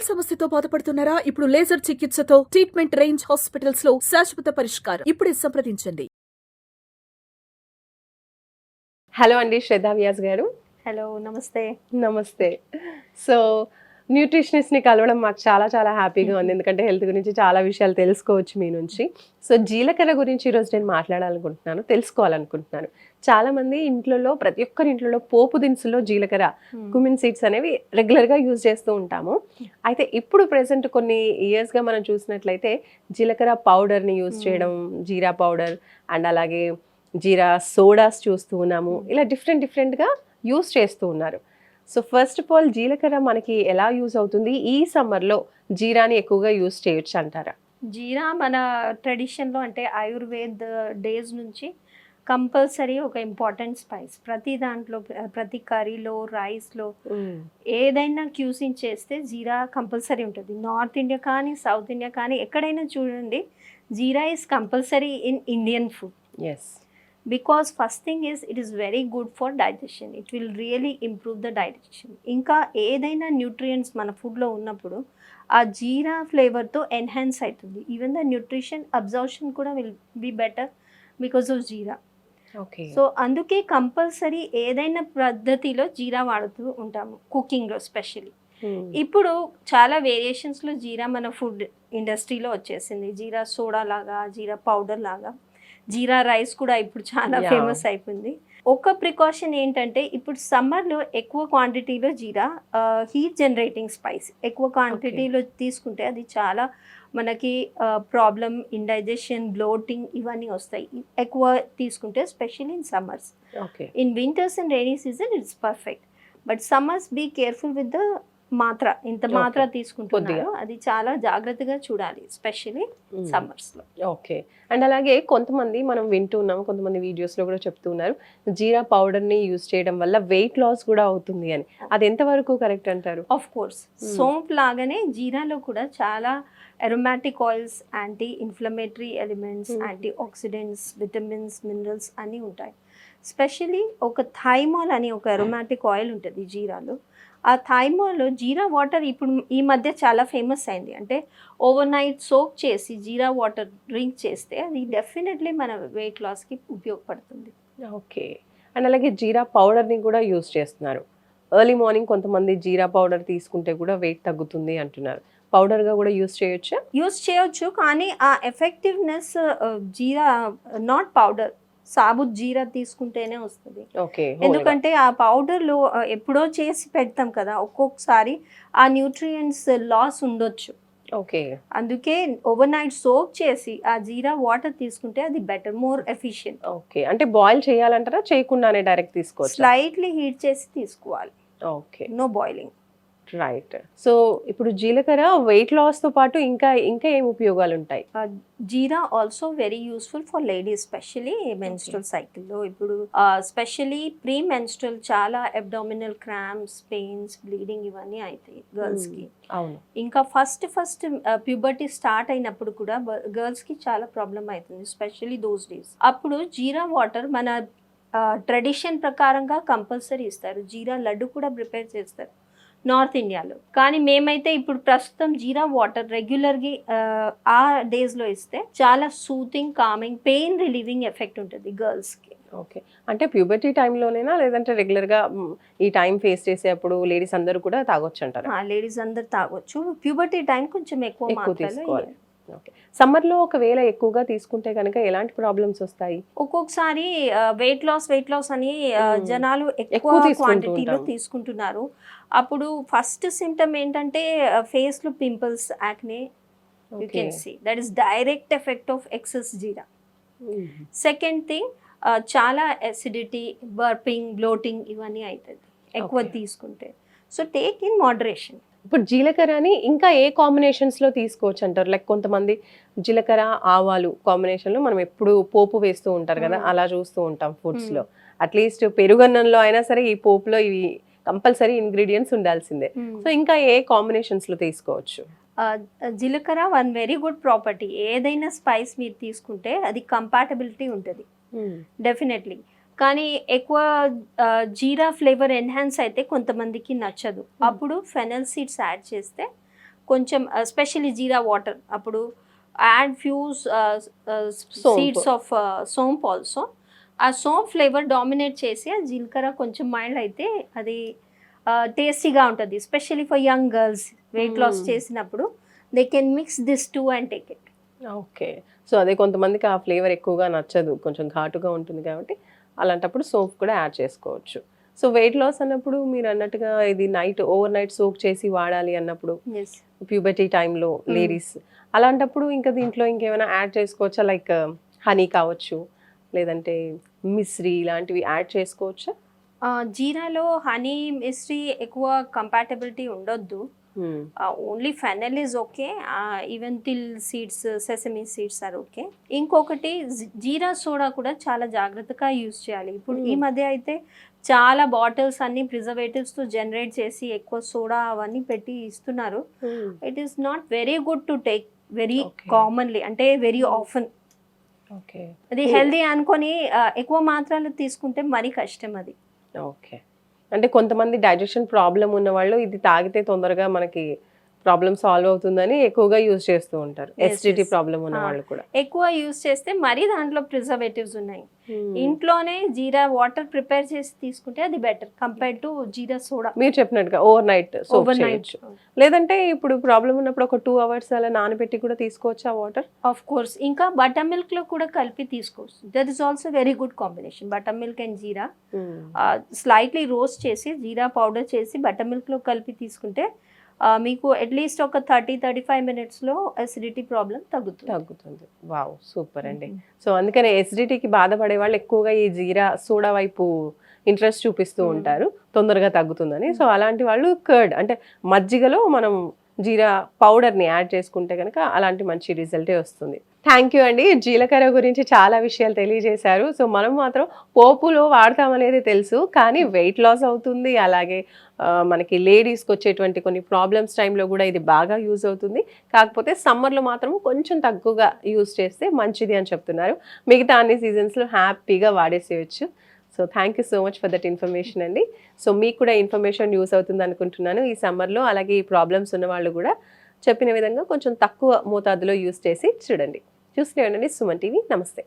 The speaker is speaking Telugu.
సమస్యతో బాధపడుతున్నారా? ఇప్పుడు లేజర్ చికిత్సతో ట్రీట్మెంట్ రేంజ్ హాస్పిటల్స్ లో శాశ్వత పరిష్కారం. ఇప్పుడే సంప్రదించండి. హలో అండి, శ్రద్ధా వ్యాస్ గారు. హలో, నమస్తే. నమస్తే. సో న్యూట్రిషనిస్ట్ని కలవడం మాకు చాలా చాలా హ్యాపీగా ఉంది, ఎందుకంటే హెల్త్ గురించి చాలా విషయాలు తెలుసుకోవచ్చు మీ నుంచి. సో జీలకర్ర గురించి ఈరోజు నేను మాట్లాడాలనుకుంటున్నాను, తెలుసుకోవాలనుకుంటున్నాను. చాలా మంది ఇంట్లో, ప్రతి ఒక్కరి ఇంట్లో పోపు దినుసుల్లో జీలకర్ర, కుమిన్ సీడ్స్ అనేవి రెగ్యులర్గా యూజ్ చేస్తూ ఉంటాము. అయితే ఇప్పుడు ప్రెసెంట్ కొన్ని ఇయర్స్గా మనం చూసినట్లయితే జీలకర్ర పౌడర్ని యూజ్ చేయడం, జీరా పౌడర్ అండ్ అలాగే జీరా సోడాస్ చూస్తూ ఉన్నాము. ఇలా డిఫరెంట్గా యూజ్ చేస్తూ ఉన్నారు. సో ఫస్ట్ ఆఫ్ ఆల్ జీలకర్ర మనకి ఎలా యూజ్ అవుతుంది? ఈ సమ్మర్లో జీరాని ఎక్కువగా యూజ్ చేయొచ్చు అంటారా? జీరా మన ట్రెడిషన్లో అంటే ఆయుర్వేద్ డేస్ నుంచి కంపల్సరీ ఒక ఇంపార్టెంట్ స్పైస్. ప్రతి దాంట్లో, ప్రతి కర్రీలో, రైస్లో ఏదైనా క్యూజిన్ చేస్తే జీరా కంపల్సరీ ఉంటుంది. నార్త్ ఇండియా కానీ సౌత్ ఇండియా కానీ ఎక్కడైనా చూడండి, jeera is compulsory in Indian food. Yes, because first thing is it is very good for digestion. It will really improve the digestion. ఇంకా ఏదైనా న్యూట్రియంట్స్ మన ఫుడ్లో ఉన్నప్పుడు ఆ జీరా ఫ్లేవర్తో ఎన్హాన్స్ అవుతుంది. ఈవెన్ ద న్యూట్రిషన్ అబ్జర్ప్షన్ కూడా will be better because of jeera. Okay. So అందుకే కంపల్సరీ ఏదైనా పద్ధతిలో జీరా వాడుతూ ఉంటాము, కుకింగ్లో స్పెషల్లీ. ఇప్పుడు చాలా వేరియేషన్స్లో జీరా మన ఫుడ్ ఇండస్ట్రీలో వచ్చేసింది. జీరా సోడా లాగా, జీరా పౌడర్ లాగా, జీరా రైస్ కూడా ఇప్పుడు చాలా ఫేమస్ అయిపోయింది. ఒక ప్రికాషన్ ఏంటంటే, ఇప్పుడు సమ్మర్లో ఎక్కువ క్వాంటిటీలో జీరా హీట్ జనరేటింగ్ స్పైస్ ఎక్కువ క్వాంటిటీలో తీసుకుంటే అది చాలా మనకి ప్రాబ్లమ్, ఇండైజెషన్, బ్లోటింగ్ ఇవన్నీ వస్తాయి ఎక్కువ తీసుకుంటే, specially in summers. In winters and rainy season it's perfect, but summers be careful with the matra. ఇంత మాత్ర తీసుకుంటున్నారు, అది చాలా జాగ్రత్తగా చూడాలి, స్పెషల్లీ సమ్మర్స్లో. ఓకే. అండ్ అలాగే కొంతమంది మనం వింటూ ఉన్నాము, కొంతమంది వీడియోస్లో కూడా చెప్తున్నారు జీరా పౌడర్ని యూజ్ చేయడం వల్ల వెయిట్ లాస్ కూడా అవుతుంది అని. అది ఎంతవరకు కరెక్ట్ అంటారు? ఆఫ్ కోర్స్, సోంప్ లాగానే జీరాలో కూడా చాలా aromatic oils, anti inflammatory elements, antioxidants, vitamins, minerals అన్నీ ఉంటాయి. స్పెషల్లీ ఒక థైమాల్ అని ఒక అరోమాటిక్ ఆయిల్ ఉంటుంది జీరాలో. ఆ థైమాల్ జీరా వాటర్ ఇప్పుడు ఈ మధ్య చాలా ఫేమస్ అయింది. అంటే ఓవర్ నైట్ సోక్ చేసి జీరా వాటర్ డ్రింక్ చేస్తే అది డెఫినెట్లీ మన వెయిట్ లాస్కి ఉపయోగపడుతుంది. ఓకే. అండ్ అలాగే జీరా పౌడర్ని కూడా యూజ్ చేస్తున్నారు. ఎర్లీ మార్నింగ్ కొంతమంది జీరా పౌడర్ తీసుకుంటే కూడా వెయిట్ తగ్గుతుంది అంటున్నారు. పౌడర్గా కూడా యూజ్ చేయొచ్చు, కానీ ఆ ఎఫెక్టివ్నెస్ జీరా నాట్ పౌడర్, సాబుత్ జీరా తీసుకుంటేనే వస్తుంది. ఎందుకంటే ఆ పౌడర్లో ఎప్పుడో చేసి పెడతాం కదా, ఒక్కొక్కసారి ఆ న్యూట్రియంట్స్ లాస్ ఉండొచ్చు. ఓకే. అందుకే ఓవర్ నైట్ సోక్ చేసి ఆ జీరా వాటర్ తీసుకుంటే అది బెటర్, మోర్ ఎఫిషియెంట్. ఓకే. అంటే బాయిల్ చేయాలంటారా, చేయకుండానే డైరెక్ట్ తీసుకోవచ్చు? స్లైట్లీ హీట్ చేసి తీసుకోవాలి. Okay. No boiling. Right. So ఇప్పుడు జీలకర్ర వెయిట్ లాస్తో పాటు ఇంకా ఏం ఉపయోగాలు ఉంటాయి? Jeera also very useful for ladies, specially menstrual సైకిల్లో. ఇప్పుడు స్పెషలీ ప్రీ మెన్స్ట్రల్ చాలా అబ్డామినల్ క్రాంప్స్, పెయిన్స్, బ్లీడింగ్ ఇవన్నీ అవుతాయి గర్ల్స్కి. అవును. ఇంకా ఫస్ట్ ప్యూబర్టీ స్టార్ట్ అయినప్పుడు కూడా గర్ల్స్కి చాలా ప్రాబ్లం అవుతుంది, స్పెషలీ దోస్ డేస్. అప్పుడు జీరా వాటర్ మన ట్రెడిషన్ ప్రకారంగా కంపల్సరీ ఇస్తారు. జీరా లడ్డు కూడా ప్రిపేర్ చేస్తారు నార్త్ ఇండియాలో. కానీ మేమైతే ఇప్పుడు ప్రస్తుతం జీరా వాటర్ రెగ్యులర్గా ఆ డేస్లో ఇస్తే చాలా soothing, coming, pain relieving effect ఉంటుంది గర్ల్స్కి. ఓకే. అంటే ప్యూబర్టీ టైంలోనేనా, లేదంటే రెగ్యులర్గా ఈ టైం ఫేస్ చేసేప్పుడు లేడీస్ అందరూ కూడా తాగొచ్చు అంటారా? లేడీస్ అందరు తాగొచ్చు. ప్యూబర్టీ టైం కొంచెం ఎక్కువ తీసుకోవాలి. ఓకే. సమ్మర్లో ఒకవేళ ఎక్కువగా తీసుకుంటే కనుక ఎలాంటి ప్రాబ్లమ్స్ వస్తాయి? ఒక్కొక్కసారి వెయిట్ లాస్ అని జనాలు ఎక్కువ క్వాంటిటీలో తీసుకుంటున్నారు. అప్పుడు ఫస్ట్ సిమ్టమ్ ఏంటంటే ఫేస్లో pimples, acne, you can see that is direct effect of excess jeera. Second thing, చాలా అసిడిటీ, బర్పింగ్, బ్లోటింగ్ ఇవన్నీ అవుతుంది ఎక్కువ తీసుకుంటే. So take in moderation. ఇప్పుడు జీలకర్రని ఇంకా ఏ కాంబినేషన్స్లో తీసుకోవచ్చు అంటారు? లైక్ కొంతమంది జీలకర్ర ఆవాలు కాంబినేషన్లో మనం ఎప్పుడు పోపు వేస్తూ ఉంటారు కదా, అలా చూస్తూ ఉంటాం ఫుడ్స్లో. అట్లీస్ట్ పెరుగన్నంలో అయినా సరే ఈ పోపులో ఇవి కంపల్సరీ ఇంగ్రీడియంట్స్ ఉండాల్సిందే. సో ఇంకా ఏ కాంబినేషన్స్లో తీసుకోవచ్చు? జీలకర్ర వన్ వెరీ గుడ్ ప్రాపర్టీ. ఏదైనా స్పైస్ మీరు తీసుకుంటే అది కంపాటబిలిటీ ఉంటుంది డెఫినెట్లీ. కానీ ఎక్కువ జీరా ఫ్లేవర్ ఎన్హాన్స్ అయితే కొంతమందికి నచ్చదు. అప్పుడు ఫెనల్ సీడ్స్ యాడ్ చేస్తే కొంచెం ఎస్పెషల్లీ జీరా వాటర్ అప్పుడు add few seeds of saunf also. ఆ సోంప్ ఫ్లేవర్ డామినేట్ చేసి ఆ జీలకర్ర కొంచెం మైల్డ్ అయితే అది టేస్టీగా ఉంటుంది. Especially for young girls weight loss చేసినప్పుడు they can mix this too and take it. Okay. So అదే కొంతమందికి ఆ ఫ్లేవర్ ఎక్కువగా నచ్చదు, కొంచెం ఘాటుగా ఉంటుంది కాబట్టి అలాంటప్పుడు సోప్ కూడా యాడ్ చేసుకోవచ్చు. సో వెయిట్ లాస్ అన్నప్పుడు మీరు అన్నట్టుగా ఇది ఓవర్ నైట్ సోక్ చేసి వాడాలి అన్నప్పుడు ఎస్. ప్యూబర్టీ టైంలో లేడీస్ అలాంటప్పుడు ఇంకా దీంట్లో ఇంకేమైనా యాడ్ చేసుకోవచ్చా? లైక్ హనీ కావచ్చు, లేదంటే మిశ్రీ ఇలాంటివి యాడ్ చేసుకోవచ్చా? జీరాలో హనీ మిశ్రీ ఎక్కువ కంపాటబిలిటీ ఉండొద్దు. Only fennel is okay. Even til seeds, sesame seeds are okay. ఇంకొకటి జీరా సోడా కూడా చాలా జాగ్రత్తగా యూజ్ చేయాలి. ఇప్పుడు ఈ మధ్య అయితే చాలా బాటిల్స్ అన్ని ప్రిజర్వేటివ్స్తో జనరేట్ చేసి ఎక్కువ సోడా అవన్నీ పెట్టి ఇస్తున్నారు. It is not very good to take very commonly, అంటే వెరీ ఆఫెన్. ఓకే. అది హెల్దీ అనుకొని ఎక్కువ మాత్రాలు తీసుకుంటే మరీ కష్టం అది. ఓకే. అంటే కొంతమంది డైజెషన్ ప్రాబ్లం ఉన్న వాళ్ళు ఇది తాగితే తొందరగా మనకి ప్రాబ్లం సాల్వ్ అవుతుందని ఎక్కువగా యూజ్ చేస్తూ ఉంటారు. ఎసిడిటీ ప్రాబ్లం ఉన్న వాళ్ళు కూడా ఎక్కువ యూజ్ చేస్తే మరీ దాంట్లో ప్రిజర్వేటివ్స్ ఉన్నాయి. ఇంట్లోనే జీరా వాటర్ ప్రిపేర్ చేసి తీసుకుంటే అది better compare to jeera soda. మీరు చెప్పినట్టుగా ఓవర్ నైట్ సోక్ చేయొచ్చు. లేదంటే ఇప్పుడు ప్రాబ్లం ఉన్నప్పుడు ఒక 2 hours అలా నానబెట్టి కూడా తీసుకోవచ్చు ఆ వాటర్. Of course. ఇంకా బటర్ మిల్క్ లో కూడా కలిపి తీసుకోవచ్చు. That is also very good combination. Butter milk and jeera slightly roast చేసి జీరా పౌడర్ చేసి బటర్ మిల్క్ లో కలిపి తీసుకుంటే మీకు అట్లీస్ట్ ఒక 30-35 minutesలో ఎసిడిటీ ప్రాబ్లం తగ్గుతుంది. వావ్, సూపర్ అండి. సో అందుకనే ఎసిడిటీకి బాధపడే వాళ్ళు ఎక్కువగా ఈ జీరా సోడా వైపు ఇంట్రెస్ట్ చూపిస్తూ ఉంటారు, తొందరగా తగ్గుతుందని. సో అలాంటి వాళ్ళు కర్డ్ అంటే మజ్జిగలో మనం జీరా పౌడర్ని యాడ్ చేసుకుంటే కనుక అలాంటి మంచి రిజల్టే వస్తుంది. థ్యాంక్ యూ అండి. జీలకర్ర గురించి చాలా విషయాలు తెలియజేశారు. సో మనం మాత్రం పోపులో వాడతామనేది తెలుసు, కానీ వెయిట్ లాస్ అవుతుంది, అలాగే మనకి లేడీస్కి వచ్చేటువంటి కొన్ని ప్రాబ్లమ్స్ టైంలో కూడా ఇది బాగా యూజ్ అవుతుంది. కాకపోతే సమ్మర్లో మాత్రం కొంచెం తక్కువగా యూజ్ చేస్తే మంచిది అని చెప్తున్నారు. మిగతా అన్ని సీజన్స్లో హ్యాపీగా వాడేసేయచ్చు. So thank you so much for that information అండి. సో మీకు కూడా ఇన్ఫర్మేషన్ యూస్ అవుతుంది అనుకుంటున్నాను ఈ సమ్మర్లో. అలాగే ఈ ప్రాబ్లమ్స్ ఉన్న వాళ్ళు కూడా చెప్పిన విధంగా కొంచెం తక్కువ మోతాదులో యూస్ చేసి చూడండి. చూస్తూనే ఉండండి సుమన్ టీవీ. నమస్తే.